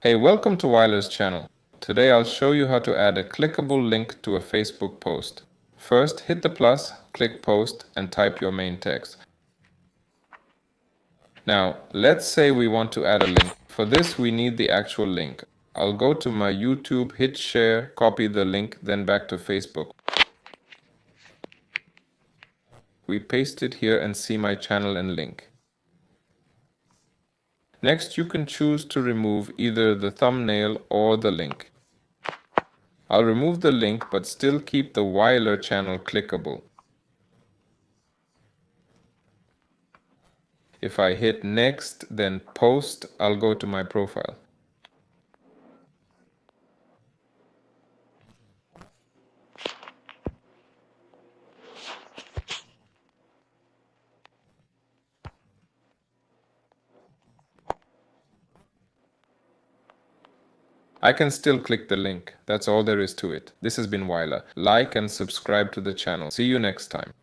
Hey, welcome to Weiler's channel. Today I'll show you how to add a clickable link to a Facebook post. First, hit the plus, click post, and type your main text. Now, let's say we want to add a link. For this, we need the actual link. I'll go to my YouTube, hit share, copy the link, then back to Facebook. We paste it here and see my channel and link. Next, you can choose to remove either the thumbnail or the link. I'll remove the link but still keep the Weiler channel clickable. If I hit next, then post, I'll go to my profile. I can still click the link. That's all there is to it. This has been Weiler. Like and subscribe to the channel. See you next time.